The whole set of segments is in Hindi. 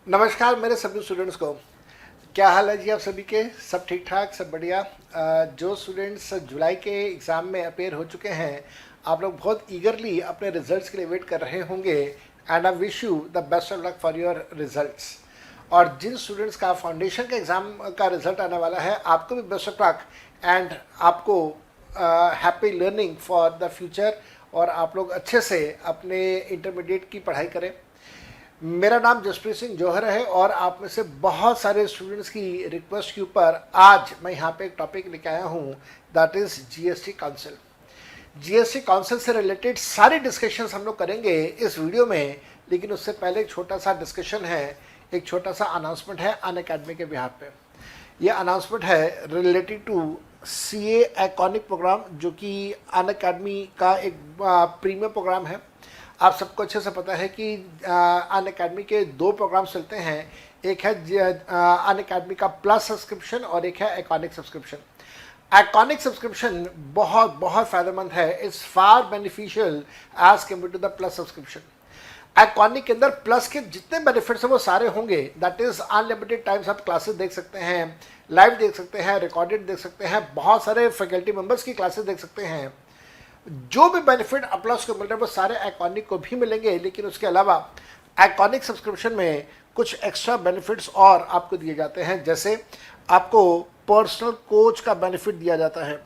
नमस्कार मेरे सभी स्टूडेंट्स को। क्या हाल है जी आप सभी के? सब ठीक ठाक, सब बढ़िया। जो स्टूडेंट्स जुलाई के एग्ज़ाम में अपेयर हो चुके हैं, आप लोग बहुत ईगरली अपने रिजल्ट्स के लिए वेट कर रहे होंगे and I wish you the best of luck for your results. और जिन स्टूडेंट्स का फाउंडेशन का एग्ज़ाम का रिजल्ट आने वाला है, आपको भी बेस्ट ऑफ लक एंड आपको happy learning for the future, और आप लोग अच्छे से अपने इंटरमीडिएट की पढ़ाई करें। मेरा नाम जसप्रीत सिंह जौहर है और आप में से बहुत सारे स्टूडेंट्स की रिक्वेस्ट के ऊपर आज मैं यहाँ पे एक टॉपिक लेके आया हूँ, that is GST council. GST council से रिलेटेड सारी डिस्कशंस हम लोग करेंगे इस वीडियो में, लेकिन उससे पहले एक छोटा सा डिस्कशन है, एक छोटा सा अनाउंसमेंट है अनअकैडमी के बिहाफ पे। ये अनाउंसमेंट है related to CA iconic programme, जो कि अनअकैडमी का एक प्रीमियम प्रोग्राम है। आप सबको अच्छे से पता है कि अनअकैडमी के दो प्रोग्राम चलते हैं, एक है अनअकैडमी का प्लस सब्सक्रिप्शन और एक है आइकॉनिक सब्सक्रिप्शन। आइकॉनिक सब्सक्रिप्शन बहुत बहुत फ़ायदेमंद है, it's far beneficial as compared to the plus subscription. Iconic के अंदर प्लस के जितने बेनिफिट्स हैं वो सारे होंगे, दैट इज़ अनलिमिटेड टाइम्स आप क्लासेस देख सकते हैं, लाइव देख सकते हैं, रिकॉर्डेड देख सकते हैं, बहुत सारे फैकल्टी मेंबर्स की क्लासेस देख सकते हैं। जो भी बेनिफिट प्लस को मिल रहे हैं वो सारे आइकॉनिक को भी मिलेंगे, लेकिन उसके अलावा आइकॉनिक सब्सक्रिप्शन में कुछ एक्स्ट्रा बेनिफिट्स और आपको दिए जाते हैं। जैसे आपको पर्सनल कोच का बेनिफिट दिया जाता है।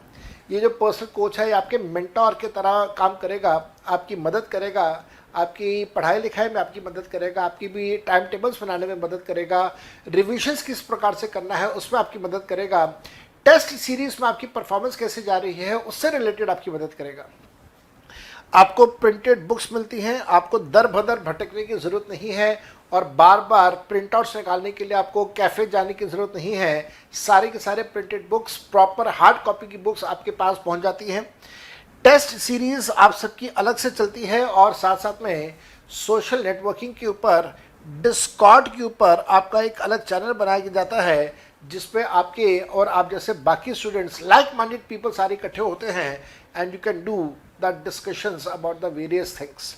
ये जो पर्सनल कोच है, ये आपके मेंटोर के तरह काम करेगा, आपकी मदद करेगा, आपकी पढ़ाई लिखाई में आपकी मदद करेगा, आपकी भी टाइम टेबल्स बनाने में मदद करेगा, रिविजन्स किस प्रकार से करना है उसमें आपकी मदद करेगा, टेस्ट सीरीज में आपकी परफॉर्मेंस कैसे जा रही है उससे रिलेटेड आपकी मदद करेगा। आपको प्रिंटेड बुक्स मिलती हैं, आपको दर भदर भटकने की ज़रूरत नहीं है और बार बार प्रिंट आउट्स निकालने के लिए आपको कैफ़े जाने की ज़रूरत नहीं है। सारे के सारे printed books, proper hard copy की बुक्स आपके पास पहुंच जाती हैं। टेस्ट सीरीज़ आप सबकी अलग से चलती है और साथ साथ में सोशल नेटवर्किंग के ऊपर, डिस्कॉर्ड के ऊपर आपका एक अलग चैनल बनाया जाता है, जिसपे आपके और आप जैसे बाकी स्टूडेंट्स, लाइक माइंडेड पीपल सारे इकट्ठे होते हैं and you can do the discussions about the various things.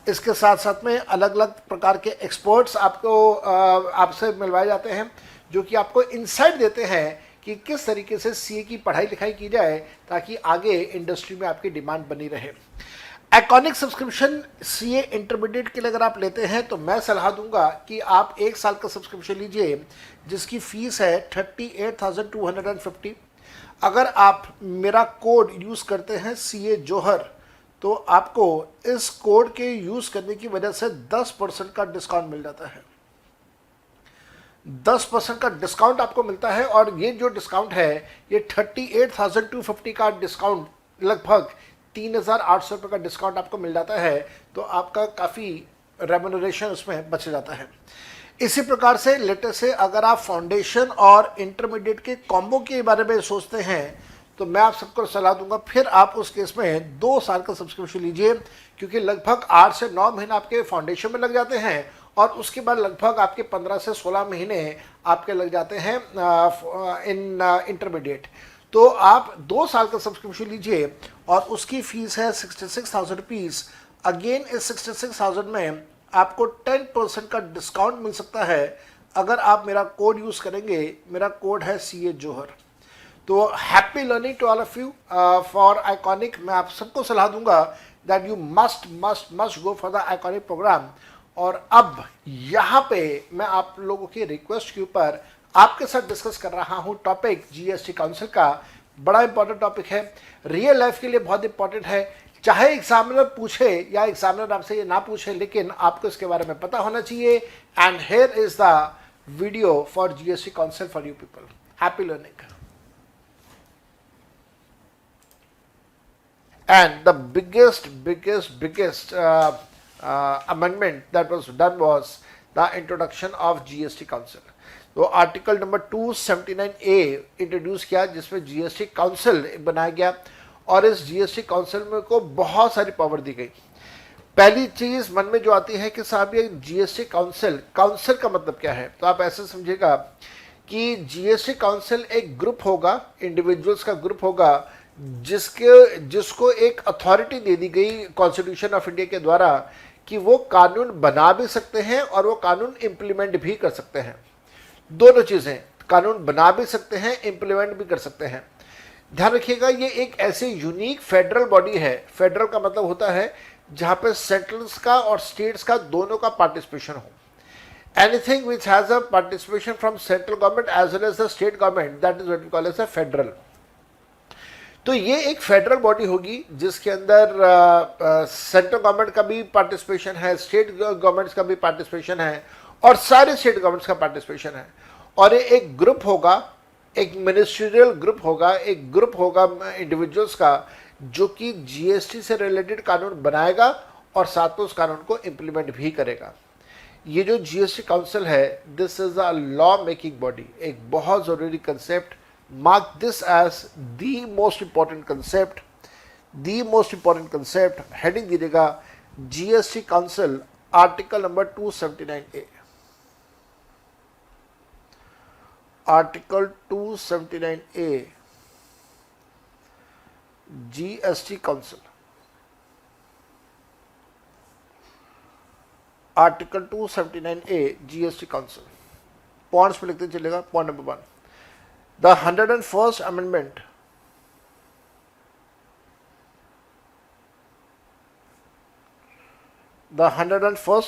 इसके साथ साथ में अलग अलग प्रकार के एक्सपर्ट्स आपको आपसे मिलवाए जाते हैं, जो कि आपको इंसाइट देते हैं कि किस तरीके से सीए की पढ़ाई लिखाई की जाए ताकि आगे इंडस्ट्री में आपकी डिमांड बनी रहे। आइकॉनिक सब्सक्रिप्शन सीए इंटरमीडिएट के लिए अगर आप लेते हैं तो मैं सलाह दूंगा कि आप एक साल का सब्सक्रिप्शन लीजिए, जिसकी फ़ीस है 38,250। अगर आप मेरा कोड यूज़ करते हैं सीए जौहर, तो आपको इस कोड के यूज़ करने की वजह से 10% का डिस्काउंट मिल जाता है। 10% का डिस्काउंट आपको मिलता है और ये जो डिस्काउंट है, ये 38,250 का डिस्काउंट, लगभग 3,800 रुपये का डिस्काउंट आपको मिल जाता है। तो आपका काफ़ी रेम्यूनरेशन उसमें बच जाता है। इसी प्रकार से लेटेस्ट से अगर आप फाउंडेशन और इंटरमीडिएट के कॉम्बो के बारे में सोचते हैं, तो मैं आप सबको सलाह दूंगा फिर आप उस केस में 2 साल का सब्सक्रिप्शन लीजिए, क्योंकि लगभग 8 से 9 महीने आपके फाउंडेशन में लग जाते हैं और उसके बाद लगभग आपके 15 से 16 महीने आपके लग जाते हैं इन इंटरमीडिएट। तो आप 2 साल का सब्सक्रिप्शन लीजिए और उसकी फ़ीस है 66,000 रुपीज़। अगेन इस 66,000 में आपको 10% का डिस्काउंट मिल सकता है अगर आप मेरा कोड यूज़ करेंगे। मेरा कोड है सीए जौहर। तो happy learning to all of you for iconic. मैं आप सबको सलाह दूंगा that you must must must go for the iconic programme. और अब यहाँ पे मैं आप लोगों की रिक्वेस्ट के ऊपर आपके साथ डिस्कस कर रहा हूँ टॉपिक जीएसटी काउंसिल का। बड़ा इंपॉर्टेंट टॉपिक है, रियल लाइफ के लिए बहुत इंपॉर्टेंट है। चाहे एग्जामिनर पूछे या एग्जामिनर आपसे ये ना पूछे, लेकिन आपको इसके बारे में पता होना चाहिए। And here is the video for GST council for you people. Happy learning. And the biggest amendment that was done was the introduction of GST Council. तो आर्टिकल नंबर 279A इंट्रोड्यूस किया, जिसमें जीएसटी काउंसिल बनाया गया और इस जीएसटी काउंसिल में को बहुत सारी पावर दी गई। पहली चीज़ मन में जो आती है कि साहब ये जीएसटी काउंसिल का मतलब क्या है, तो आप ऐसे समझिएगा कि जीएसटी काउंसिल एक ग्रुप होगा, इंडिविजुअल्स का ग्रुप होगा, जिसको एक अथॉरिटी दे दी गई कॉन्स्टिट्यूशन ऑफ इंडिया के द्वारा कि वो कानून बना भी सकते हैं और वो कानून इंप्लीमेंट भी कर सकते हैं। दोनों चीज़ें, कानून बना भी सकते हैं, इंप्लीमेंट भी कर सकते हैं। ध्यान रखिएगा, ये एक ऐसी यूनिक फेडरल बॉडी है। फेडरल का मतलब होता है जहां पे सेंट्रल्स का और स्टेट्स का दोनों का पार्टिसिपेशन हो। Anything which has a participation from central government as well as the state government, that is what we call as a federal. तो ये एक फेडरल बॉडी होगी जिसके अंदर सेंट्रल गवर्नमेंट का भी पार्टिसिपेशन है, स्टेट गवर्नमेंट्स का भी पार्टिसिपेशन है और सारे स्टेट गवर्नमेंट्स का पार्टिसिपेशन है। और ये एक ग्रुप होगा, एक मिनिस्ट्रियल ग्रुप होगा, एक ग्रुप होगा इंडिविजुअल्स का जो कि जीएसटी से रिलेटेड कानून बनाएगा और साथ में उस कानून को इम्प्लीमेंट भी करेगा। ये जो जीएसटी काउंसिल है, this is a law making body, एक बहुत ज़रूरी concept. mark this as the most important concept, the most important concept। Heading दीजिएगा GST council, article number 279A, article 279A GST council, article 279A GST council. Points पे लिखते चलेगा। Point number 1, the 101st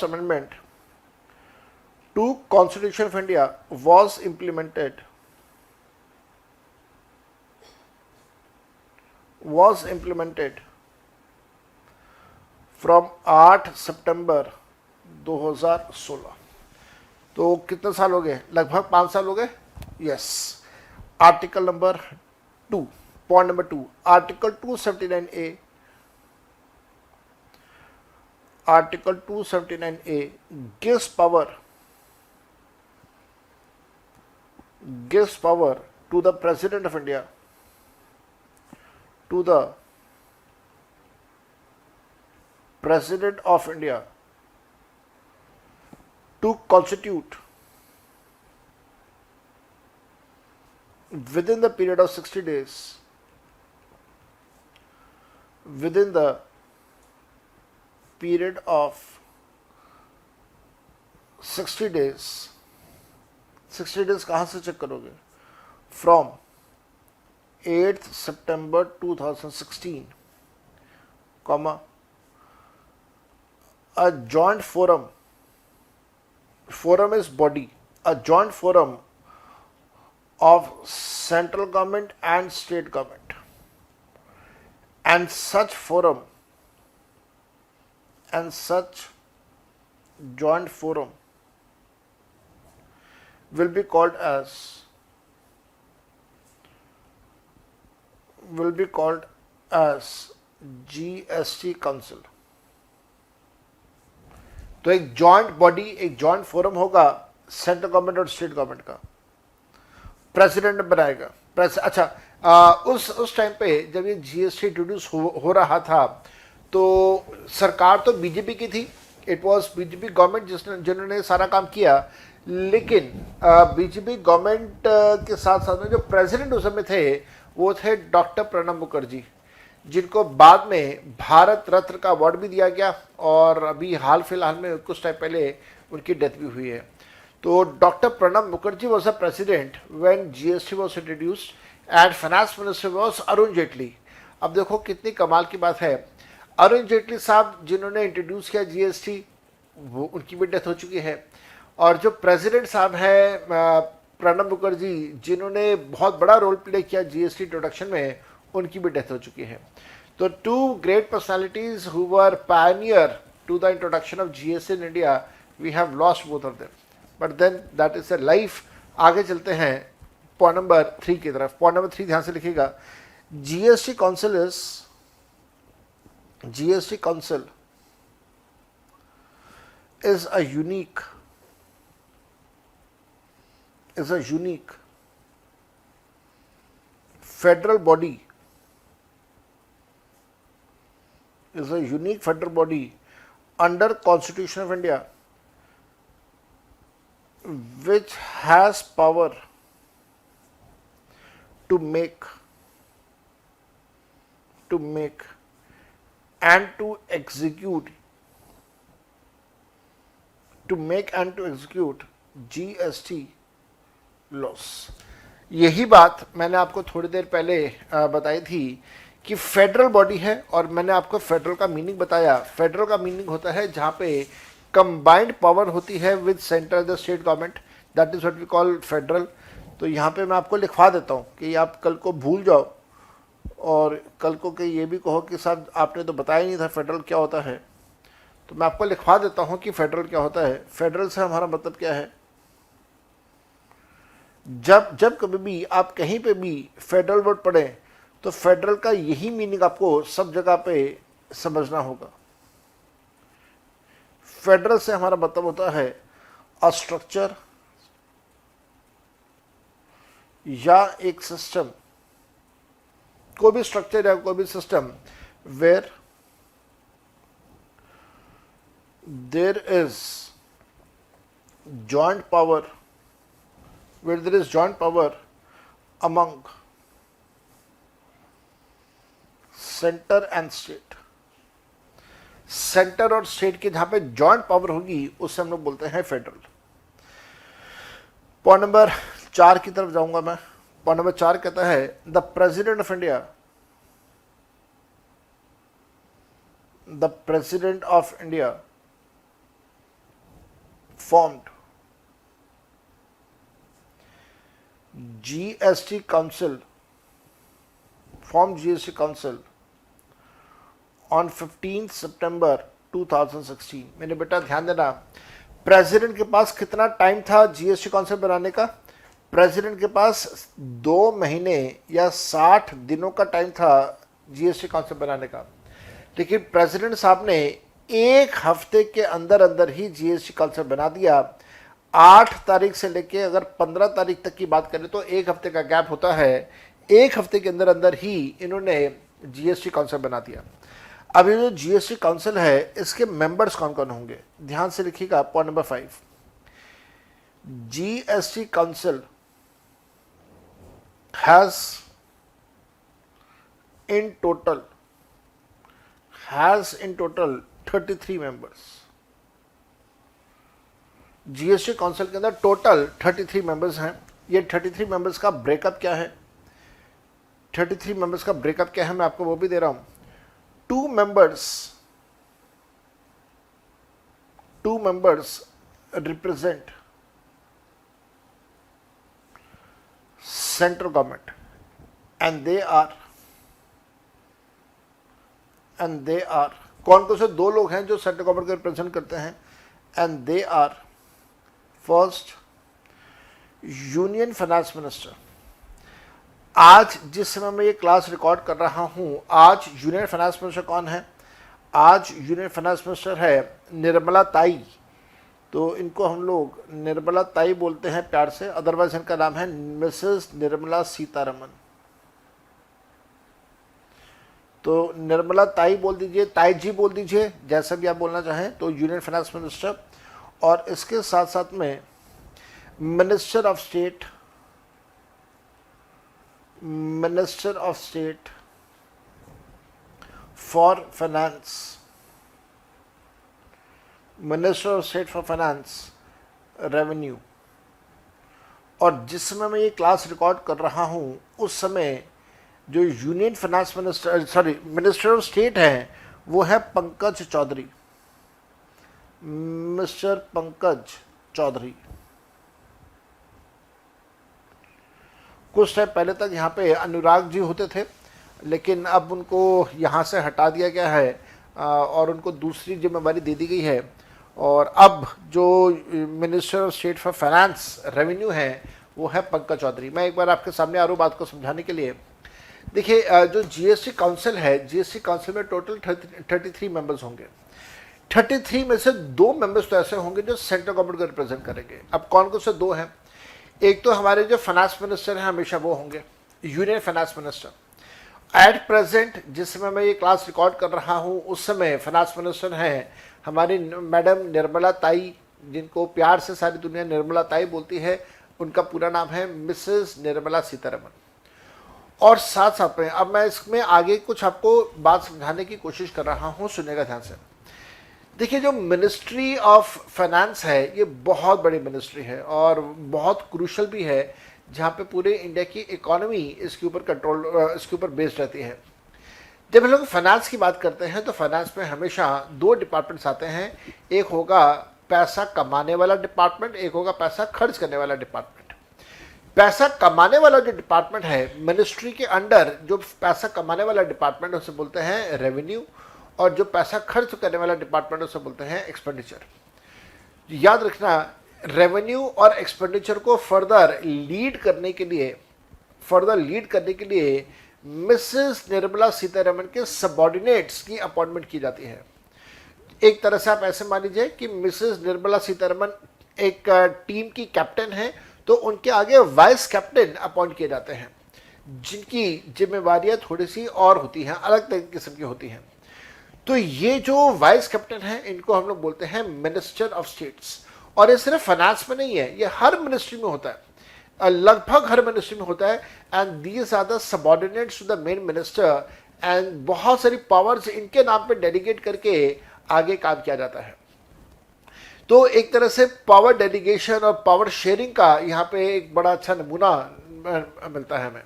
amendment to Constitution of India was implemented from 8 सितंबर 2016। तो कितने साल हो गए? लगभग 5 साल हो गए। Yes. Article number 2, point number 2, article 279A, article 279A gives power to the President of India, to the President of India to constitute within the period of 60 days, within the period of 60 days, 60 days कहाँ से चेक करोगे? From 8th September 2016, comma, a joint forum, forum is body, a joint forum of central government and state government, and such forum and such joint forum will be called as GST Council। तो एक जॉइंट बॉडी, एक जॉइंट फोरम होगा सेंट्रल गवर्नमेंट और स्टेट गवर्नमेंट का, प्रेसिडेंट बनाएगा। अच्छा, उस टाइम पे जब ये जीएसटी इंट्रोड्यूस हो रहा था तो सरकार तो बीजेपी की थी, इट वाज बीजेपी गवर्नमेंट जिन्होंने सारा काम किया। लेकिन बीजेपी गवर्नमेंट के साथ साथ में जो प्रेसिडेंट उस समय थे वो थे डॉक्टर प्रणब मुखर्जी, जिनको बाद में भारत रत्न का अवार्ड भी दिया गया और अभी हाल फिलहाल में कुछ टाइम पहले उनकी डेथ भी हुई है। तो doctor Pranab Mukherjee was a president when GST was introduced and finance minister was Arun Jaitley. अब देखो कितनी कमाल की बात है, अरुण जेटली साहब जिन्होंने इंट्रोड्यूस किया जीएसटी, वो उनकी भी डेथ हो चुकी है, और जो प्रेसिडेंट साहब हैं प्रणब मुखर्जी जिन्होंने बहुत बड़ा रोल प्ले किया जीएसटी इंट्रोडक्शन में, उनकी भी डेथ हो चुकी है। तो two great personalities who were pioneer to the introduction of GST in India, we have lost both of them, but then that is a life. आगे चलते हैं पॉइंट नंबर 3 की तरफ। पॉइंट नंबर 3 ध्यान से लिखिएगा, GST council is a unique federal body, under Constitution of India which has power to make and to execute to make and to execute GST laws. यही बात मैंने आपको थोड़ी देर पहले बताई थी कि फेडरल बॉडी है, और मैंने आपको फेडरल का मीनिंग बताया। फेडरल का मीनिंग होता है जहाँ पे कंबाइंड पावर होती है with centre the state government, that is what we call federal. तो यहाँ पे मैं आपको लिखवा देता हूँ कि आप कल को भूल जाओ और कल को कि ये भी कहो कि साहब आपने तो बताया नहीं था फेडरल क्या होता है। तो मैं आपको लिखवा देता हूँ कि फेडरल क्या होता है। फेडरल से हमारा मतलब क्या है, जब जब कभी भी आप कहीं पे भी फेडरल वर्ड पढ़ें तो फेडरल का यही मीनिंग आपको सब जगह पे समझना होगा। फेडरल से हमारा मतलब होता है अ स्ट्रक्चर या एक सिस्टम, कोई भी स्ट्रक्चर या कोई भी system where there is joint power, where there is joint power among center and state। Centre और स्टेट की जहां पे जॉइंट पावर होगी उससे हम लोग बोलते हैं फेडरल। पॉइंट नंबर 4 की तरफ जाऊंगा मैं। पॉइंट नंबर 4 कहता है the president of India, the president of India formed GST Council, formed GST Council on 15 September 2016। मेरे बेटा ध्यान देना, प्रेसिडेंट के पास कितना टाइम था GST काउंसिल बनाने का? प्रेसिडेंट के पास 2 महीने या 60 दिनों का टाइम था GST काउंसिल बनाने का, लेकिन प्रेसिडेंट साहब ने 1 हफ्ते के अंदर अंदर ही GST काउंसिल बना दिया। 8 तारीख से लेके अगर 15 तारीख तक की बात करें तो 1 हफ्ते का गैप होता है। 1 हफ्ते के अंदर अंदर ही इन्होंने GST काउंसिल बना दिया। अब ये जो GST काउंसिल है इसके मेंबर्स कौन कौन होंगे, ध्यान से लिखिएगा। Point number 5, GST council has in total 33 members. GST council के अंदर टोटल 33 मेंबर्स हैं। ये 33 मेंबर्स का ब्रेकअप क्या है, 33 मेंबर्स का ब्रेकअप क्या है मैं आपको वो भी दे रहा हूं। 2 members represent central government and they are कौन कौन से 2 लोग हैं जो सेंट्रल गवर्नमेंट को रिप्रेजेंट करते हैं, and they are first union finance minister. आज जिस समय मैं ये क्लास रिकॉर्ड कर रहा हूं, आज यूनियन फाइनेंस मिनिस्टर कौन है? आज यूनियन फाइनेंस मिनिस्टर है निर्मला ताई। तो इनको हम लोग निर्मला ताई बोलते हैं प्यार से, अदरवाइज इनका नाम है मिसेस निर्मला सीतारमन। तो निर्मला ताई बोल दीजिए, ताई जी बोल दीजिए, जैसा भी आप बोलना चाहें। तो यूनियन फाइनेंस मिनिस्टर, और इसके साथ साथ में minister of state for finance, minister of state for finance, revenue. और जिस समय मैं ये क्लास रिकॉर्ड कर रहा हूं उस समय जो union finance minister of state हैं वो है पंकज चौधरी, मिस्टर पंकज चौधरी। कुछ टाइम पहले तक यहाँ पे अनुराग जी होते थे, लेकिन अब उनको यहाँ से हटा दिया गया है और उनको दूसरी जिम्मेवारी दे दी गई है। और अब जो minister of state for finance revenue है वो है पंकज चौधरी। मैं एक बार आपके सामने आरो बात को समझाने के लिए, देखिए जो GST काउंसिल है, GST काउंसिल में टोटल 33 मेंबर्स होंगे। 33 में से 2 मेंबर्स तो ऐसे होंगे जो सेंट्रल गवर्नमेंट को रिप्रेजेंट करेंगे। अब कौन कौन से 2 हैं? एक तो हमारे जो फाइनेंस मिनिस्टर हैं हमेशा वो होंगे union finance minister. At present जिस समय मैं ये क्लास रिकॉर्ड कर रहा हूँ उस समय फाइनेंस मिनिस्टर हैं हमारी मैडम निर्मला ताई, जिनको प्यार से सारी दुनिया निर्मला ताई बोलती है। उनका पूरा नाम है मिसेस निर्मला सीतारमन। और साथ साथ में अब मैं इसमें आगे कुछ आपको बात समझाने की कोशिश कर रहा हूँ, सुनेगा ध्यान से। देखिए, जो मिनिस्ट्री ऑफ फाइनेंस है ये बहुत बड़ी मिनिस्ट्री है और बहुत क्रूशल भी है, जहाँ पे पूरे इंडिया की इकोनॉमी इसके ऊपर इसके ऊपर बेस्ड रहती है। जब हम लोग फाइनेंस की बात करते हैं तो फाइनेंस में हमेशा दो डिपार्टमेंट्स आते हैं। एक होगा पैसा कमाने वाला डिपार्टमेंट, एक होगा पैसा खर्च करने वाला डिपार्टमेंट। पैसा कमाने वाला जो डिपार्टमेंट है मिनिस्ट्री के अंडर, जो पैसा कमाने वाला डिपार्टमेंट उसे बोलते हैं रेवेन्यू, और जो पैसा खर्च करने वाला डिपार्टमेंट उसे बोलते हैं एक्सपेंडिचर। याद रखना, रेवेन्यू और एक्सपेंडिचर को फर्दर लीड करने के लिए मिसेस निर्मला सीतारमण के सबॉर्डिनेट्स की अपॉइंटमेंट की जाती है। एक तरह से आप ऐसे मान लीजिए कि मिसेस निर्मला सीतारमण एक टीम की कैप्टन है, तो उनके आगे वाइस कैप्टन अपॉइंट किए जाते हैं, जिनकी जिम्मेवारियां थोड़ी सी और होती हैं, अलग किस्म की होती हैं। तो ये जो वाइस कैप्टन है इनको हम लोग बोलते हैं मिनिस्टर ऑफ स्टेट्स। और ये सिर्फ फाइनेंस में नहीं है, ये हर मिनिस्ट्री में होता है, लगभग हर मिनिस्ट्री में होता है। And these are the subordinates to the main minister, and बहुत सारी पावर्स इनके नाम पे डेलीगेट करके आगे काम किया जाता है। तो एक तरह से पावर डेलीगेशन और पावर शेयरिंग का यहाँ पे एक बड़ा अच्छा नमूना मिलता है हमें।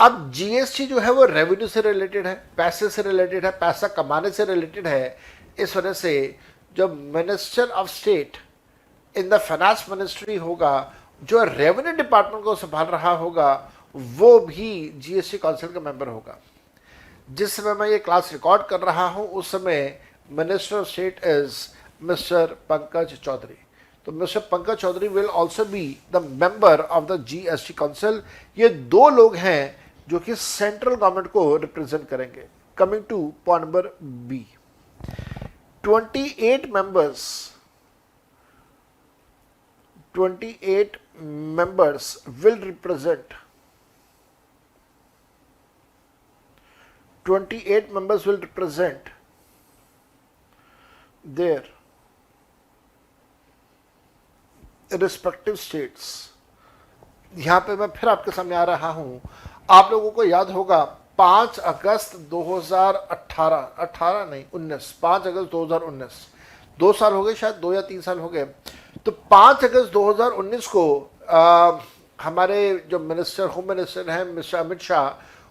अब जीएसटी जो है वो रेवेन्यू से रिलेटेड है, पैसे से रिलेटेड है, पैसा कमाने से रिलेटेड है। इस वजह से जो minister of state in the finance ministry होगा, जो रेवेन्यू डिपार्टमेंट को संभाल रहा होगा, वो भी जीएसटी काउंसिल का मेंबर होगा। जिस समय मैं ये क्लास रिकॉर्ड कर रहा हूँ उस समय minister of state is mister Pankaj Chaudhary. तो mister Pankaj Chaudhary will also be the member of the GST council. ये दो लोग हैं जो कि सेंट्रल गवर्नमेंट को रिप्रेजेंट करेंगे। Coming to point number B, 28 members will represent 28 members will represent their respective states। यहां पे मैं फिर आपके सामने आ रहा हूं। आप लोगों को याद होगा 5 अगस्त 2018, 18 नहीं 19, 5 अगस्त 2019, 2 साल हो गए, शायद 2 या 3 साल हो गए। तो 5 अगस्त 2019 को हमारे जो होम मिनिस्टर हैं मिस्टर अमित शाह,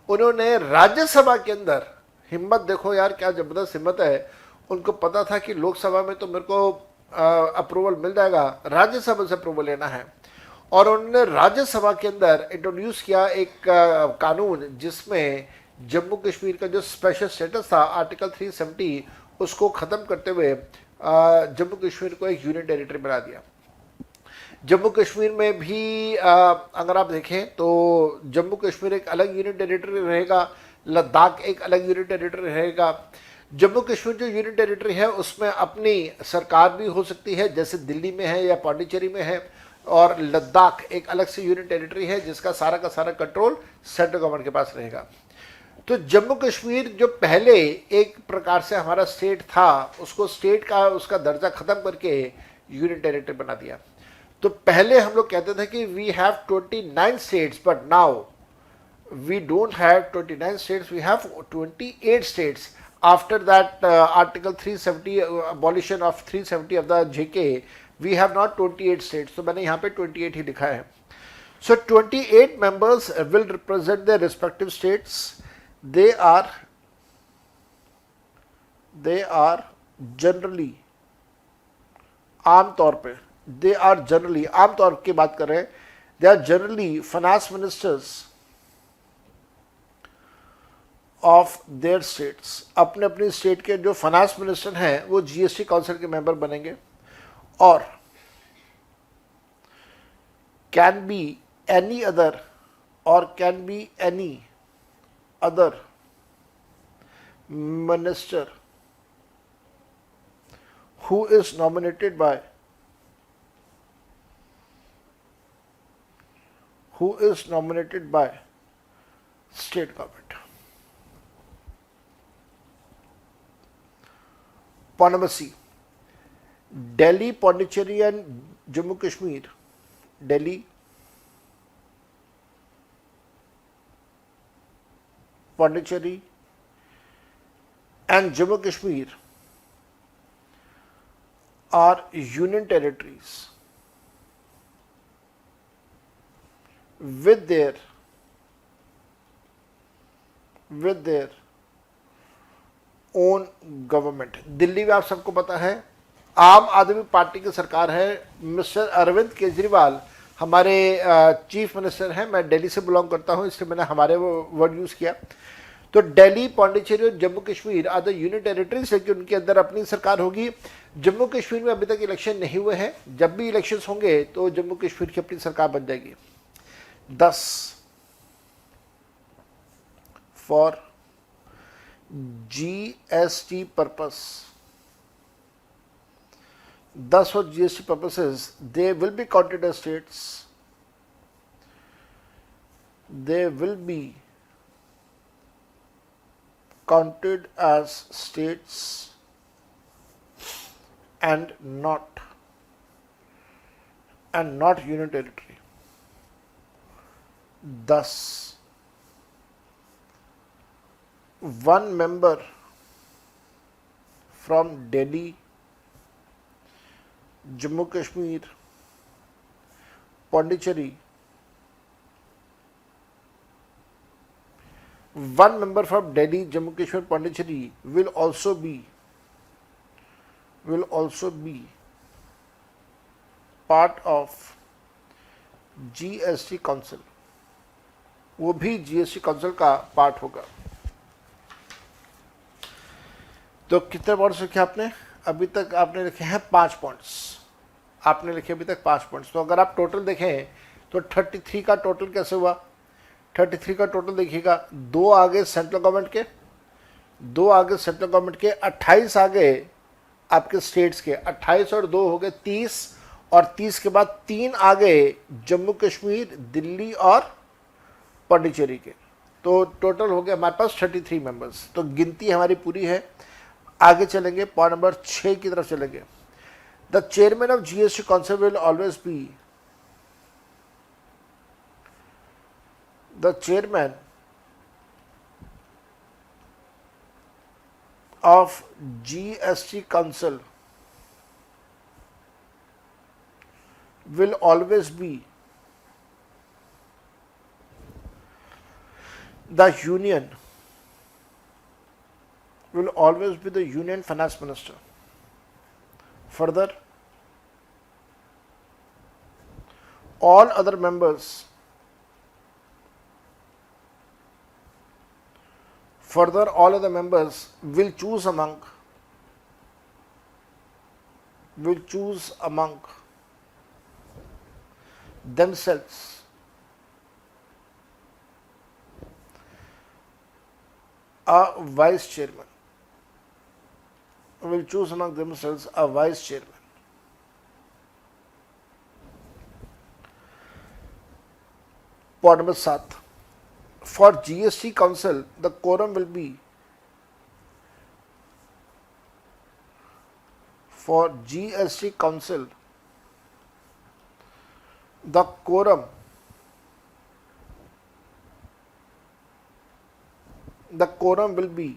उन्होंने राज्यसभा के अंदर, हिम्मत देखो यार, क्या जबरदस्त हिम्मत है, उनको पता था कि लोकसभा में तो मेरे को अप्रूवल मिल जाएगा, राज्यसभा से अप्रूवल लेना है। और उन्होंने राज्यसभा के अंदर इंट्रोड्यूस किया एक कानून जिसमें जम्मू कश्मीर का जो स्पेशल स्टेटस था आर्टिकल 370, उसको ख़त्म करते हुए जम्मू कश्मीर को एक यूनियन टेरिटरी बना दिया। जम्मू कश्मीर में भी अगर आप देखें तो जम्मू कश्मीर एक अलग यूनियन टेरिटरी रहेगा, लद्दाख एक अलग यूनियन टेरिटरी रहेगा। जम्मू कश्मीर जो यूनियन टेरिटरी है उसमें अपनी सरकार भी हो सकती है, जैसे दिल्ली में है या पांडिचेरी में है। और लद्दाख एक अलग से यूनियन टेरिटरी है जिसका सारा का सारा कंट्रोल सेंट्रल गवर्नमेंट के पास रहेगा। तो जम्मू कश्मीर जो पहले एक प्रकार से हमारा स्टेट था, उसको स्टेट का उसका दर्जा खत्म करके यूनियन टेरिटरी बना दिया। तो पहले हम लोग कहते थे कि we have 29 states, but now we don't have 29 states, we have 28 states. After that article 370 abolition of 370 of the JK, we have not 28 states। तो मैंने यहाँ पे 28 ही लिखा है। So 28 members will represent their respective states। they are generally, आमतौर पे आमतौर की बात कर रहे हैं, they are generally finance ministers of their states. अपने अपनी स्टेट के जो फाइनेंस मिनिस्टर हैं वो जीएसटी काउंसिल के मेंबर बनेंगे। और can be any other minister who is nominated by state government। Point number C, Delhi, Pondicherry and Jammu Kashmir, Delhi, Pondicherry and Jammu Kashmir or union territories with their own government. Delhi में आप सबको पता है आम आदमी पार्टी की सरकार है, मिस्टर अरविंद केजरीवाल हमारे चीफ मिनिस्टर हैं। मैं दिल्ली से बिलोंग करता हूं, इसलिए मैंने हमारे वो वर्ड यूज़ किया। तो दिल्ली, पौंडीचेरी और Jammu Kashmir are the union territories, लेकिन उनके अंदर अपनी सरकार होगी। जम्मू कश्मीर में अभी तक इलेक्शन नहीं हुए हैं, जब भी इलेक्शंस होंगे तो जम्मू कश्मीर की अपनी सरकार बन जाएगी। 10 for GST purpose, 10 for GST purposes, they will be counted as states. They will be counted as states and not union territory. Thus, one member from Delhi, Jammu Kashmir, Pondicherry, one member from Delhi, Jammu Kashmir, Pondicherry will also be part of GST council, वो भी GST काउंसिल का पार्ट होगा। तो कितने पॉइंट्स लिखे आपने? अभी तक आपने लिखे हैं 5 पॉइंट्स। आपने लिखे अभी तक 5 पॉइंट्स। तो अगर आप टोटल देखें तो 33 का टोटल कैसे हुआ? 33 का टोटल देखिएगा, 2 आगे सेंट्रल गवर्नमेंट के, 2 आगे सेंट्रल गवर्नमेंट के, 28 आगे आपके स्टेट्स के, 28 और 2 हो गए 30, और 30 के बाद 3 आगे जम्मू कश्मीर, दिल्ली और पौंडीचेरी के। तो टोटल हो गया हमारे पास 33 मेंबर्स। तो गिनती हमारी पूरी है। आगे चलेंगे, पॉइंट नंबर 6 की तरफ चलेंगे। The chairman of GST council will always be the chairman of GST council will always be the union finance minister. Further, all other members will choose among themselves a vice chairman. Will choose among themselves a vice chairman. Point number 7. For GST council, the quorum will be for GST council. The quorum will be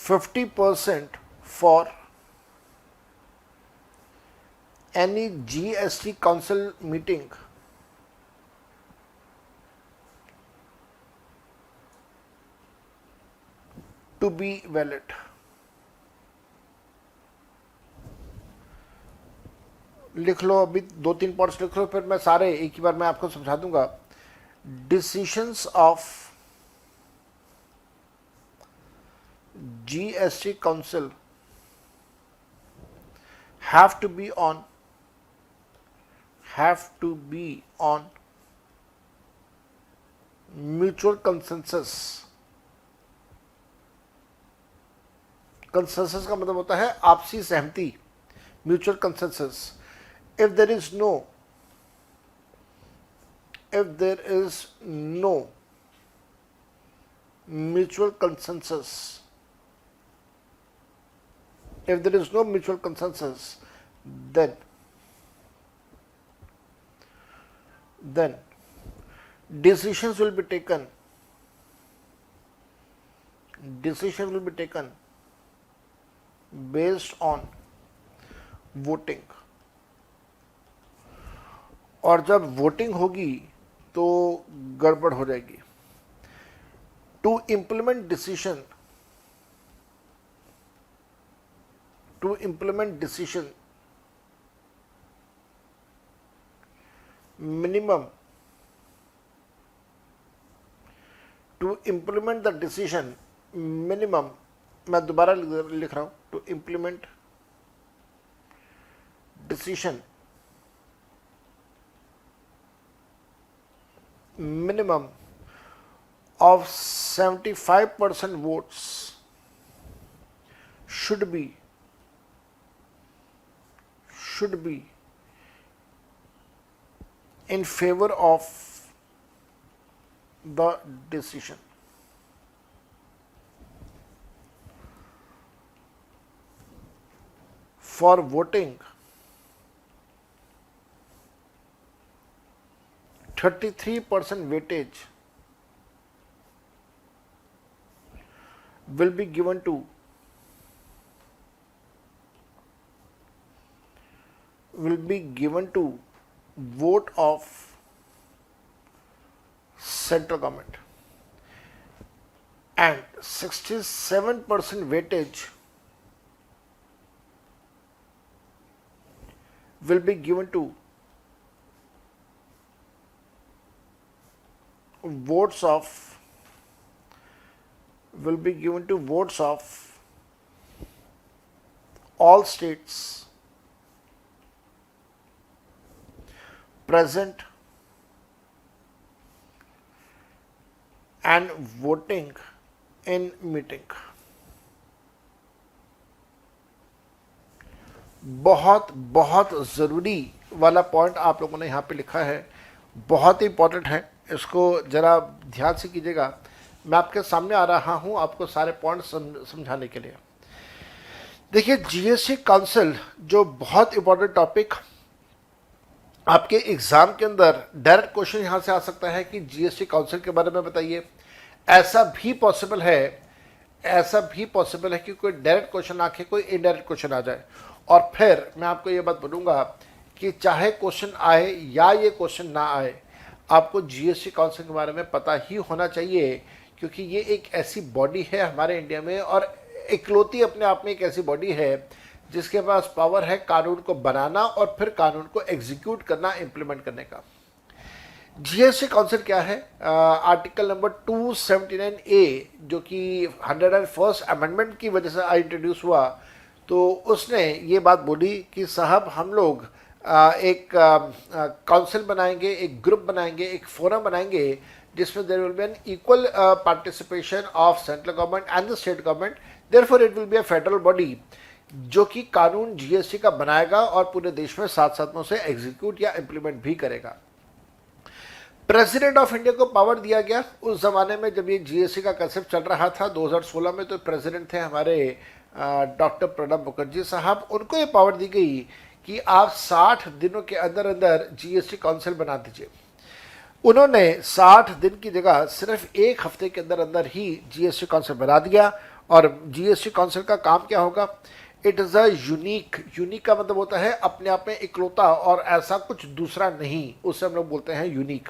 50% for any GST council meeting to be valid. लिख लो, अभी 2-3 पॉइंट्स लिख लो, फिर मैं सारे एक ही बार मैं आपको समझा दूंगा। Decisions of GST council have to be on mutual consensus. Consensus का मतलब होता है आपसी सहमति, mutual consensus. If there is no mutual consensus, then decisions will be taken based on voting, और जब वोटिंग होगी तो गड़बड़ हो जाएगी। To implement decision, minimum, to implement the decision minimum, मैं दोबारा लिख रहा हूं, to implement decision minimum of 75% votes should be in favor of the decision. For voting, 33% weightage will be given to vote of central government, and 67% weightage will be given to votes of all states present and voting in meeting. बहुत बहुत ज़रूरी वाला पॉइंट आप लोगों ने यहाँ पे लिखा है, बहुत ही इंपॉर्टेंट है, इसको ज़रा ध्यान से कीजिएगा। मैं आपके सामने आ रहा हूँ आपको सारे पॉइंट समझाने के लिए। देखिए, जीएसटी काउंसिल जो बहुत इंपॉर्टेंट टॉपिक आपके एग्जाम के अंदर डायरेक्ट क्वेश्चन यहाँ से आ सकता है कि जीएसटी काउंसिल के बारे में बताइए। ऐसा भी पॉसिबल है कि कोई डायरेक्ट क्वेश्चन आके कोई इनडायरेक्ट क्वेश्चन आ जाए। और फिर मैं आपको ये बात बोलूँगा कि चाहे क्वेश्चन आए या ये क्वेश्चन ना आए, आपको जीएसटी काउंसिल के बारे में पता ही होना चाहिए, क्योंकि ये एक ऐसी बॉडी है हमारे इंडिया में, और इकलौती अपने आप में एक ऐसी बॉडी है जिसके पास पावर है कानून को बनाना और फिर कानून को एग्जीक्यूट करना, इंप्लीमेंट करने का। जीएसटी काउंसिल क्या है? आर्टिकल नंबर 279A जो कि 101st अमेंडमेंट की वजह से इंट्रोड्यूस हुआ, तो उसने ये बात बोली कि साहब हम लोग एक काउंसिल बनाएंगे, एक ग्रुप बनाएंगे, एक फोरम बनाएंगे जिसमें there will be an equal participation of central government and the state government, therefore it will be a federal body जो कि कानून जीएसटी का बनाएगा और पूरे देश में साथ साथ में उसे एग्जीक्यूट या इम्प्लीमेंट भी करेगा। प्रेसिडेंट ऑफ इंडिया को पावर दिया गया उस जमाने में जब ये जीएसटी का कंसेप्ट चल रहा था 2016 में, तो प्रेसिडेंट थे हमारे डॉक्टर प्रणब मुखर्जी साहब। उनको ये पावर दी गई कि आप 60 दिनों के अंदर अंदर जीएसटी काउंसिल बना दीजिए। उन्होंने 60 दिन की जगह सिर्फ एक हफ्ते के अंदर अंदर ही जीएसटी काउंसिल बना दिया। और जीएसटी काउंसिल का काम क्या होगा? इट इज़ अ यूनिक का मतलब होता है अपने आप में इकलौता और ऐसा कुछ दूसरा नहीं, उससे हम लोग बोलते हैं यूनिक।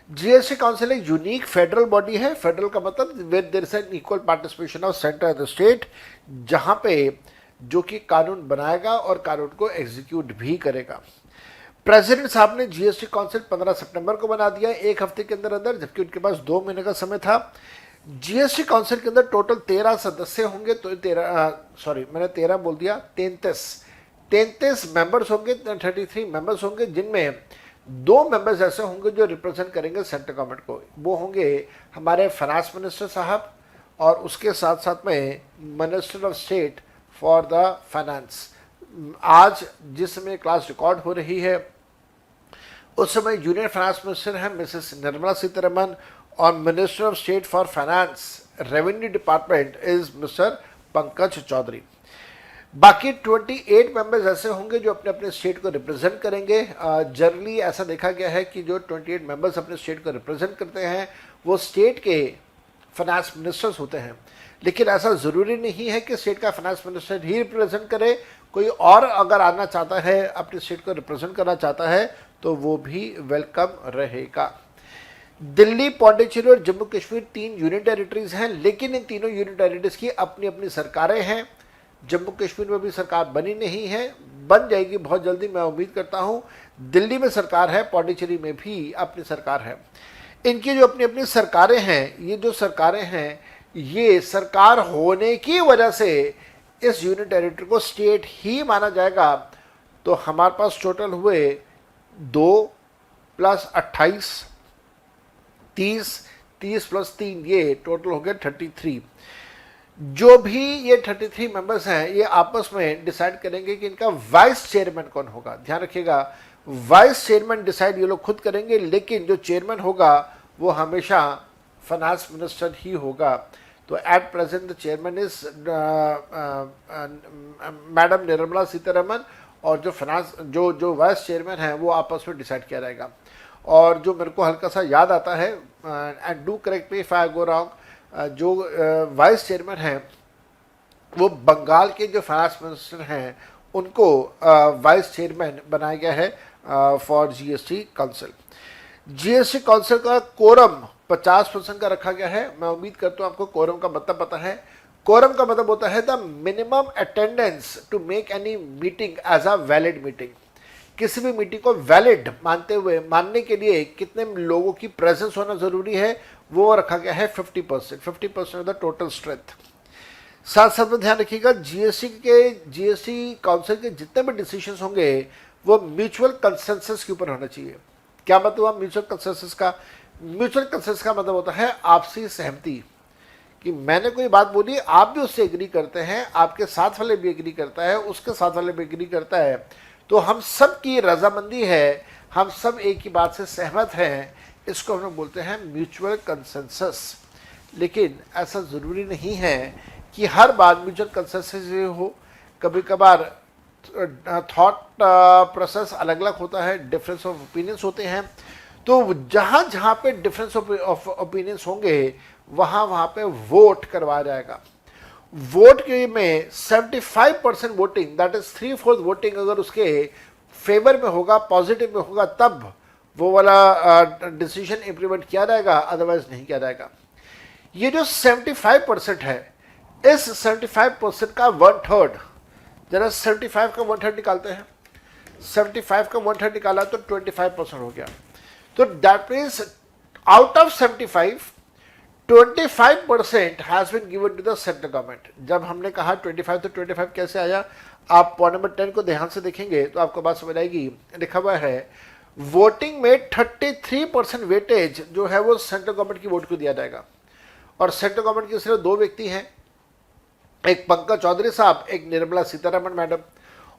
जीएसटी काउंसिल एक यूनिक फेडरल बॉडी है। फेडरल का मतलब where there is an equal participation of centre and the state, जहां पे जो कि कानून बनाएगा और कानून को एग्जीक्यूट भी करेगा। प्रेसिडेंट साहब ने जीएसटी काउंसिल 15 सितंबर को बना दिया, एक हफ्ते के अंदर अंदर, जबकि उनके पास 2 महीने का समय था। जीएसटी काउंसिल के अंदर टोटल 13 सदस्य होंगे, तो 13 बोल दिया, 33 मेंबर्स होंगे, 33 मेंबर्स होंगे, जिनमें 2 मेंबर्स ऐसे होंगे जो रिप्रेजेंट करेंगे सेंट्रल गवर्नमेंट को। वो होंगे हमारे फाइनेंस मिनिस्टर साहब और उसके साथ साथ में minister of state for the finance. आज जिस समय क्लास रिकॉर्ड हो रही है उस समय यूनियन फाइनेंस मिनिस्टर हैं मिसेस निर्मला सीतारमन, और minister of state for finance revenue department is mister Pankaj Chaudhary. बाकी 28 मेंबर्स ऐसे होंगे जो अपने अपने स्टेट को रिप्रेजेंट करेंगे। जनरली ऐसा देखा गया है कि जो 28 मेंबर्स अपने स्टेट को रिप्रेजेंट करते हैं वो स्टेट के फाइनेंस मिनिस्टर्स होते हैं। लेकिन ऐसा ज़रूरी नहीं है कि स्टेट का फाइनेंस मिनिस्टर ही रिप्रेजेंट करे, कोई और अगर आना चाहता है, अपनी स्टेट को रिप्रेजेंट करना चाहता है, तो वो भी वेलकम रहेगा। दिल्ली, पौंडीचेरी और जम्मू कश्मीर 3 यूनियन टेरिटरीज हैं, लेकिन इन तीनों यूनियन टेरिटरीज की अपनी अपनी सरकारें हैं। जम्मू कश्मीर में भी सरकार बनी नहीं है, बन जाएगी बहुत जल्दी, मैं उम्मीद करता हूँ। दिल्ली में सरकार है, पौंडीचेरी में भी अपनी सरकार है। इनकी जो अपनी अपनी सरकारें हैं, ये जो सरकारें हैं, ये सरकार होने की वजह से इस यूनियन टेरिटरी को स्टेट ही माना जाएगा। तो हमारे पास टोटल हुए 2 + 28, 30, 30 + 3, ये टोटल हो गया 33। जो भी ये 33 मेंबर्स हैं, ये आपस में डिसाइड करेंगे कि इनका वाइस चेयरमैन कौन होगा। ध्यान रखिएगा, वाइस चेयरमैन डिसाइड ये लोग खुद करेंगे, लेकिन जो चेयरमैन होगा वो हमेशा फाइनेंस मिनिस्टर ही होगा। तो at present the chairman is madam Nirmala Sitharaman, और जो फाइनेंस जो वाइस चेयरमैन है वो आपस में डिसाइड किया जाएगा। और जो मेरे को हल्का सा याद आता है, and do correct me if I go wrong, जो वाइस चेयरमैन हैं वो बंगाल के जो फाइनेंस मिनिस्टर हैं उनको वाइस चेयरमैन बनाया गया है for GST council. GST council का कोरम 50% का रखा गया है। मैं उम्मीद करता हूँ आपको कोरम का मतलब पता है। कोरम का मतलब होता है the minimum attendance to make any meeting as a valid meeting. किसी भी मीटिंग को वैलिड मानने के लिए कितने लोगों की प्रेजेंस होना जरूरी है, वो रखा गया है 50% ऑफ द टोटल स्ट्रेंथ। साथ साथ में ध्यान रखिएगा, जीएसटी काउंसिल के जितने भी डिसीजंस होंगे वो म्यूचुअल कंसेंसस के ऊपर होना चाहिए। क्या मतलब हुआ म्यूचुअल कंसेंसस का? म्यूचुअल कंसेंसस का मतलब होता है आपसी सहमति, कि मैंने कोई बात बोली, आप भी उससे एग्री करते हैं, आपके साथ वाले भी एग्री करता है, उसके साथ वाले भी एग्री करता है, तो हम सब की रजामंदी है, हम सब एक ही बात से सहमत हैं। इसको हम लोग बोलते हैं म्यूचुअल कंसेंसस। लेकिन ऐसा ज़रूरी नहीं है कि हर बात म्यूचुअल कंसेंसस हो। कभी कभार थॉट प्रोसेस अलग अलग होता है, डिफरेंस ऑफ ओपिनियंस होते हैं। तो जहाँ जहाँ पे डिफरेंस ऑफ ओपिनियंस होंगे वहाँ पे वोट करवाया जाएगा। वोट के में 75% वोटिंग, दैट इज 3/4 वोटिंग अगर उसके फेवर में होगा, पॉजिटिव में होगा, तब वो वाला डिसीजन इंप्लीमेंट किया जाएगा, अदरवाइज नहीं किया जाएगा। ये जो 75% है, इस 75% का 1/3, जरा 75 का 1/3 निकालते हैं। 75 का 1/3 निकाला तो 25% हो गया। तो that means out of 75, 25% has been given to the central government. जब हमने कहा 25 तो 25 कैसे आया, आप पॉइंट नंबर 10 को ध्यान से देखेंगे तो आपको बात समझ आएगी। लिखा हुआ है वोटिंग में 33% वेटेज जो है वो सेंट्रल गवर्नमेंट की वोट को दिया जाएगा। और सेंट्रल गवर्नमेंट के सिर्फ 2 व्यक्ति हैं, एक पंकज चौधरी साहब, एक निर्मला सीतारमण मैडम।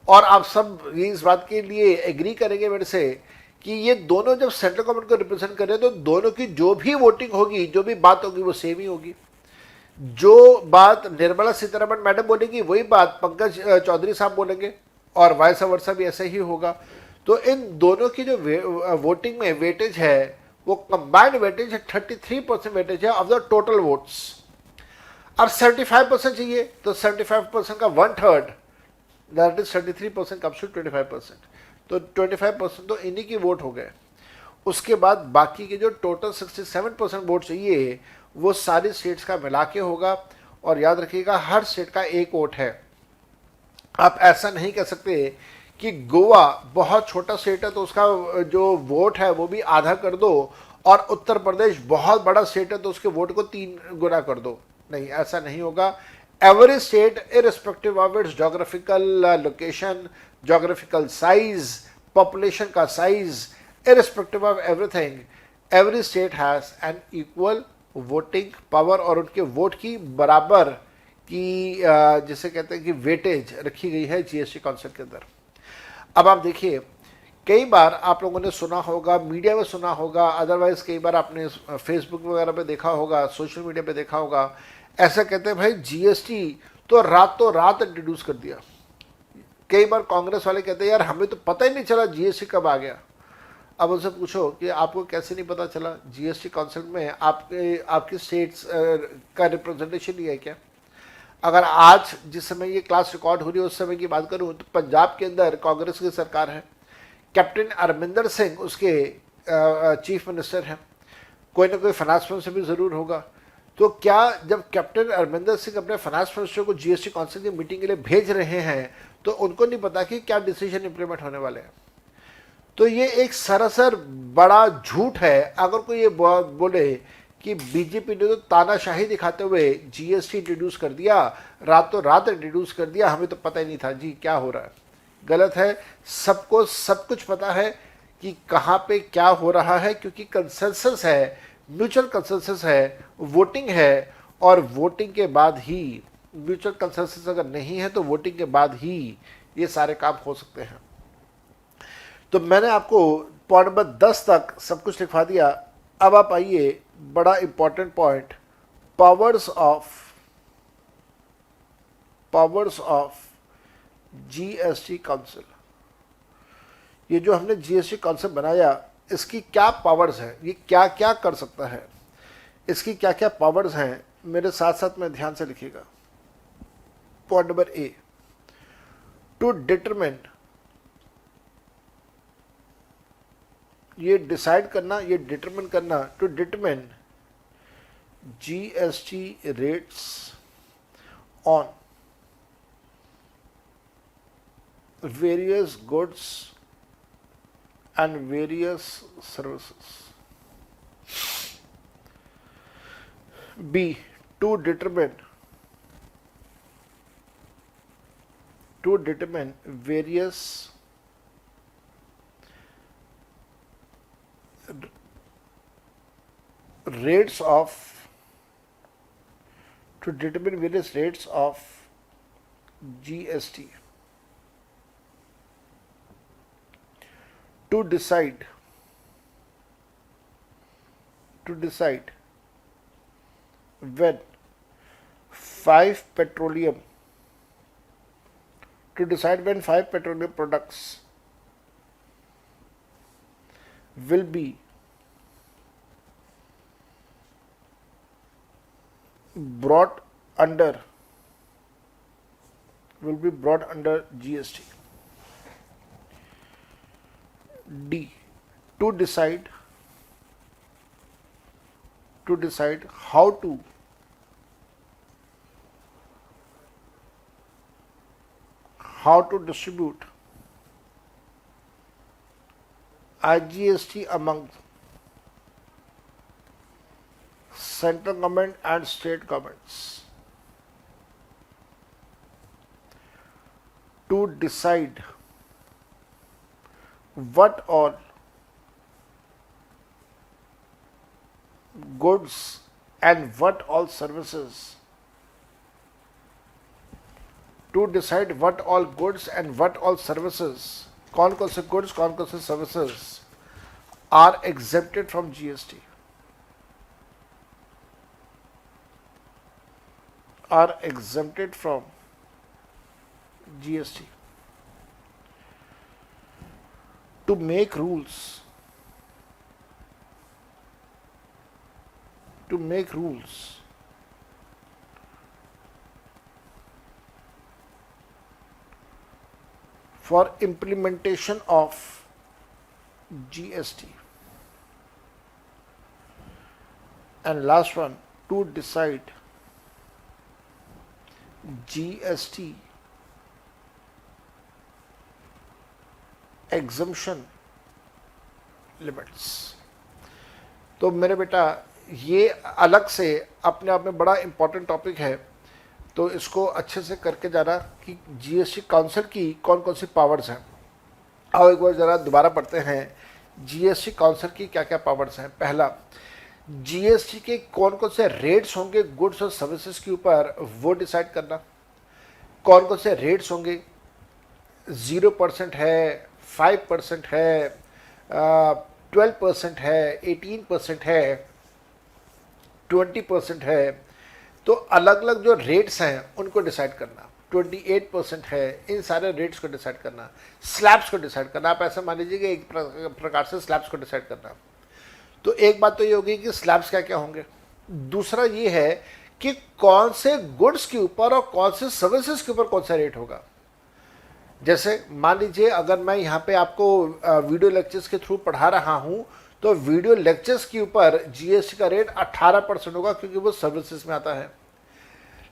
और आप सब इस बात के लिए एग्री करेंगे मेरे से कि ये दोनों जब सेंट्रल गवर्नमेंट को रिप्रेजेंट कर रहे हैं तो दोनों की जो भी वोटिंग होगी, जो भी बात होगी, वो सेम ही होगी। जो बात निर्मला सीतारमण मैडम बोलेगी वही बात पंकज चौधरी साहब बोलेंगे, और वाइस वर्सा भी ऐसे ही होगा। तो इन दोनों की जो वोटिंग में वेटेज है वो कंबाइंड वेटेज है, 33% वेटेज है ऑफ द टोटल वोट्स। अब 75% चाहिए तो 75% का 1/3, दैट इज 33% कम्स टू 25%। तो 25% तो इन्हीं की वोट हो गए। उसके बाद बाकी के जो टोटल 67% वोट चाहिए वो सारी स्टेट्स का मिला के होगा। और याद रखिएगा हर स्टेट का एक वोट है। आप ऐसा नहीं कह सकते कि गोवा बहुत छोटा स्टेट है तो उसका जो वोट है वो भी आधा कर दो, और उत्तर प्रदेश बहुत बड़ा स्टेट है तो उसके वोट को 3 गुना कर दो। नहीं, ऐसा नहीं होगा। Every state irrespective of its geographical location, geographical size, population का size, irrespective of everything, every state has an equal voting power, और उनके वोट की बराबर की जिसे कहते हैं कि वेटेज रखी गई है जीएसटी काउंसिल के अंदर। अब आप देखिए, कई बार आप लोगों ने सुना होगा, मीडिया में सुना होगा, अदरवाइज कई बार आपने फेसबुक वगैरह पे देखा होगा, सोशल मीडिया पे देखा होगा, ऐसा कहते हैं भाई जीएसटी तो रातों रात इंट्रोड्यूस कर दिया। कई बार कांग्रेस वाले कहते हैं यार हमें तो पता ही नहीं चला जीएसटी कब आ गया। अब उनसे पूछो कि आपको कैसे नहीं पता चला, जीएसटी काउंसिल में आपकी स्टेट्स का रिप्रेजेंटेशन नहीं है क्या? अगर आज जिस समय ये क्लास रिकॉर्ड हो रही है उस समय की बात करूं तो पंजाब के अंदर कांग्रेस की सरकार है, कैप्टन अमरिंदर सिंह उसके चीफ मिनिस्टर हैं, कोई ना कोई फाइनेंस मिनिस्टर भी ज़रूर होगा। तो क्या जब कैप्टन अमरिंदर सिंह अपने फाइनेंस मिनिस्टर को जीएसटी काउंसिल की मीटिंग के लिए भेज रहे हैं तो उनको नहीं पता कि क्या डिसीजन इंप्लीमेंट होने वाले हैं? तो ये एक सरासर बड़ा झूठ है अगर कोई ये बोले कि बीजेपी ने तो तानाशाही दिखाते हुए जीएसटी इंट्रोड्यूस कर दिया, रातों रात इंट्रोड्यूस कर दिया, हमें तो पता ही नहीं था जी क्या हो रहा है। गलत है। सबको सब कुछ पता है कि कहाँ पे क्या हो रहा है, क्योंकि कंसेंसस है, म्यूचुअल कंसेंसस है, वोटिंग है, और वोटिंग के बाद ही, म्यूचुअल कंसेंसस अगर नहीं है तो वोटिंग के बाद ही ये सारे काम हो सकते हैं। तो मैंने आपको पॉइंट नंबर 10 तक सब कुछ लिखवा दिया। अब आप आइए बड़ा important point, powers of GST council. ये जो हमने जीएसटी काउंसिल बनाया इसकी क्या पावर्स हैं, ये क्या क्या कर सकता है, इसकी क्या क्या पावर्स हैं, मेरे साथ साथ में ध्यान से लिखिएगा। Point number A, to determine, ये डिसाइड करना, ये डिटरमिन करना, to determine GST rates on various goods and various services. B, to determine various rates of GST. To decide when five petroleum products will be brought under GST. D, to decide how to distribute IGST among central government and state governments. To decide what all goods and what all services, कौन कौन से goods, कौन कौन से services are exempted from GST, to make rules for implementation of GST. And last one, to decide GST exemption limits. तो मेरे बेटा ये अलग से अपने आप में बड़ा इंपॉर्टेंट टॉपिक है, तो इसको अच्छे से करके जाना कि जीएसटी काउंसिल की कौन कौन सी पावर्स हैं। आओ एक बार ज़रा दोबारा पढ़ते हैं जीएसटी काउंसिल की क्या क्या पावर्स हैं। पहला, जीएसटी के कौन कौन से रेट्स होंगे गुड्स और सर्विसेज के ऊपर, वो डिसाइड करना। कौन कौन से रेट्स होंगे, 0% है, 5% है, 12% है, 18% है, 20% है। तो अलग अलग जो रेट्स हैं उनको डिसाइड करना, 28% है, इन सारे रेट्स को डिसाइड करना। स्लैब्स को डिसाइड करना, आप ऐसा मान लीजिए कि एक प्रकार से स्लैब्स को डिसाइड करना। तो एक बात तो ये होगी कि स्लैब्स क्या क्या होंगे। दूसरा ये है कि कौन से गुड्स के ऊपर और कौन से सर्विसेज के ऊपर कौन सा रेट होगा। जैसे मान लीजिए अगर मैं यहाँ पे आपको वीडियो लेक्चर्स के थ्रू पढ़ा रहा हूँ तो वीडियो लेक्चर्स के ऊपर जीएसटी का रेट 18% होगा क्योंकि वो सर्विसेज में आता है।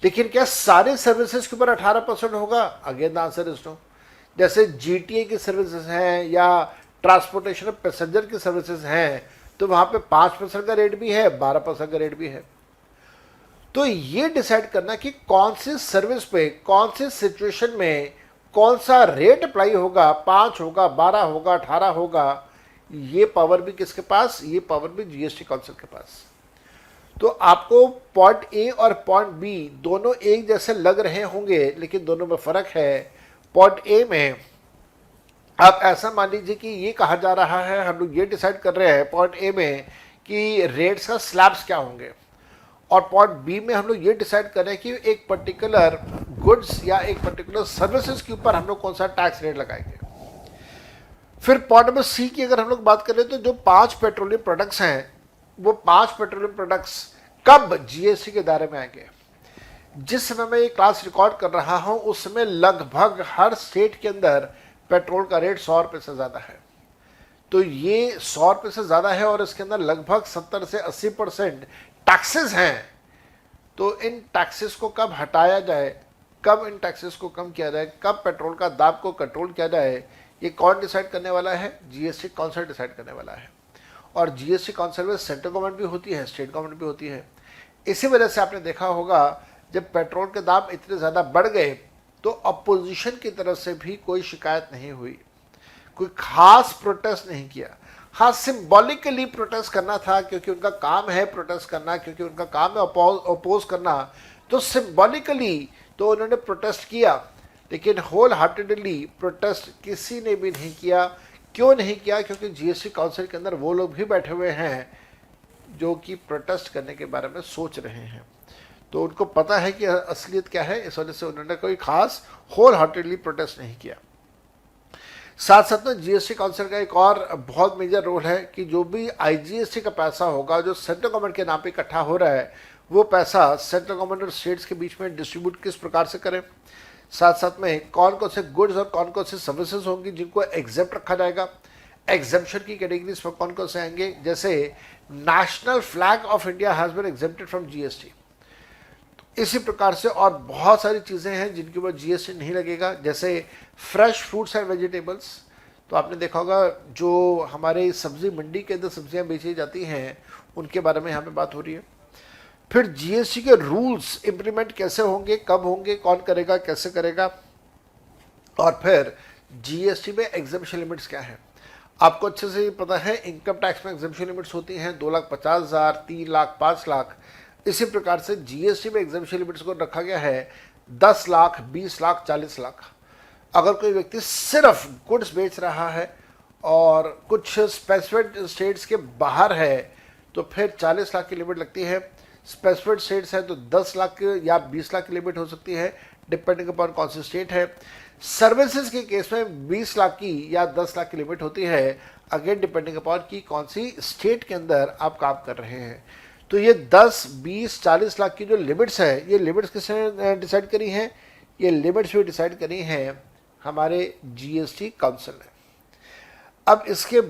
लेकिन क्या सारे सर्विसेज के ऊपर 18% होगा? Again the answer is no. जैसे जीटीए की सर्विसेज हैं या ट्रांसपोर्टेशन ऑफ पैसेंजर की सर्विसेज हैं तो वहाँ पे 5% का रेट भी है, 12% का रेट भी है। तो ये डिसाइड करना कि कौन सी सर्विस पे कौन सी सिचुएशन में कौन सा रेट अप्लाई होगा, 5 होगा, 12 होगा, 18 होगा, ये पावर भी किसके पास? ये पावर भी जीएसटी काउंसिल के पास। तो आपको पॉइंट ए और पॉइंट बी दोनों एक जैसे लग रहे होंगे लेकिन दोनों में फर्क है। पॉइंट ए में आप ऐसा मान लीजिए कि ये कहा जा रहा है, हम लोग ये डिसाइड कर रहे हैं पॉइंट ए में कि रेट्स का स्लैब्स क्या होंगे, और पॉइंट बी में हम लोग ये डिसाइड कर रहे हैं कि एक पर्टिकुलर गुड्स या एक पर्टिकुलर सर्विसेज के ऊपर हम लोग कौन सा टैक्स रेट लगाएंगे। फिर पॉइंट नंबर सी की अगर हम लोग बात करें तो जो 5 पेट्रोलियम प्रोडक्ट्स हैं वो 5 पेट्रोलियम प्रोडक्ट्स कब जीएसटी के दायरे में आएंगे। जिस समय मैं ये क्लास रिकॉर्ड कर रहा हूं उस समय लगभग हर स्टेट के अंदर पेट्रोल का रेट 100 रुपये से ज़्यादा है। तो ये 100 रुपये से ज़्यादा है और इसके अंदर लगभग 70 से 80% टैक्सेस हैं। तो इन टैक्सेस को कब हटाया जाए, कब इन टैक्सेस को कम किया जाए, कब पेट्रोल का दाम को कंट्रोल किया जाए, ये कौन डिसाइड करने वाला है? जीएसटी काउंसिल डिसाइड करने वाला है। और जीएसटी काउंसिल में सेंट्रल गवर्नमेंट भी होती है, स्टेट गवर्नमेंट भी होती है। इसी वजह से आपने देखा होगा जब पेट्रोल के दाम इतने ज़्यादा बढ़ गए तो अपोजिशन की तरफ से भी कोई शिकायत नहीं हुई, कोई खास प्रोटेस्ट नहीं किया। हाँ, सिंबॉलिकली प्रोटेस्ट करना था क्योंकि उनका काम है प्रोटेस्ट करना, क्योंकि उनका काम है अपोज करना, तो सिंबॉलिकली तो उन्होंने प्रोटेस्ट किया, लेकिन होल हार्टेडली प्रोटेस्ट किसी ने भी नहीं किया। क्यों नहीं किया? क्योंकि जीएसटी काउंसिल के अंदर वो लोग भी बैठे हुए हैं जो कि प्रोटेस्ट करने के बारे में सोच रहे हैं, तो उनको पता है कि असलियत क्या है, इस वजह से उन्होंने कोई खास होल हार्टेडली प्रोटेस्ट नहीं किया। साथ साथ में जीएसटी काउंसिल का एक और बहुत मेजर रोल है कि जो भी आईजीएसटी का पैसा होगा जो सेंट्रल गवर्नमेंट के नाम पे इकट्ठा हो रहा है वो पैसा सेंट्रल गवर्नमेंट और स्टेट्स के बीच में डिस्ट्रीब्यूट किस प्रकार से करें। साथ साथ में कौन कौन से गुड्स और कौन कौन से सर्विसेज होंगी जिनको एग्जेप्ट रखा जाएगा, एग्जेम्पशन की कैटेगरीज पर कौन कौन से आएंगे। जैसे national flag of India has been exempted from GST. इसी प्रकार से और बहुत सारी चीज़ें हैं जिनके ऊपर जीएसटी नहीं लगेगा, जैसे फ्रेश फ्रूट्स एंड वेजिटेबल्स। तो आपने देखा होगा जो हमारे सब्जी मंडी के अंदर सब्जियां बेची जाती हैं उनके बारे में यहाँ पे बात हो रही है। फिर जीएसटी के रूल्स इम्प्लीमेंट कैसे होंगे, कब होंगे, कौन करेगा, कैसे करेगा, और फिर जीएसटी में एग्जेम्पशन लिमिट्स क्या है। आपको अच्छे से पता है इनकम टैक्स में एग्जेम्पशन लिमिट्स होती हैं 2,50,000, 3 लाख, 5 लाख। इसी प्रकार से जीएसटी में एग्जेम्पशन लिमिट्स को रखा गया है 10 लाख, 20 लाख, 40 लाख। अगर कोई व्यक्ति सिर्फ गुड्स बेच रहा है और कुछ स्पेसिफिक स्टेट्स के बाहर है तो फिर 40 लाख की लिमिट लगती है। स्पेसिफिक स्टेट्स है तो 10 लाख या 20 लाख की लिमिट हो सकती है, डिपेंडिंग अपॉन कौन सी स्टेट है। सर्विसेज के केस में 20 लाख की या 10 लाख की लिमिट होती है, अगेन डिपेंडिंग अपॉन की कौन सी स्टेट के अंदर आप काम कर रहे हैं। तो ये 10, 20, 40 लाख की जो लिमिट्स है, ये लिमिट्स किसने डिसाइड करी हैं? ये लिमिट्स भी डिसाइड करी हैं हमारे जीएसटी काउंसिल ने। अब इसके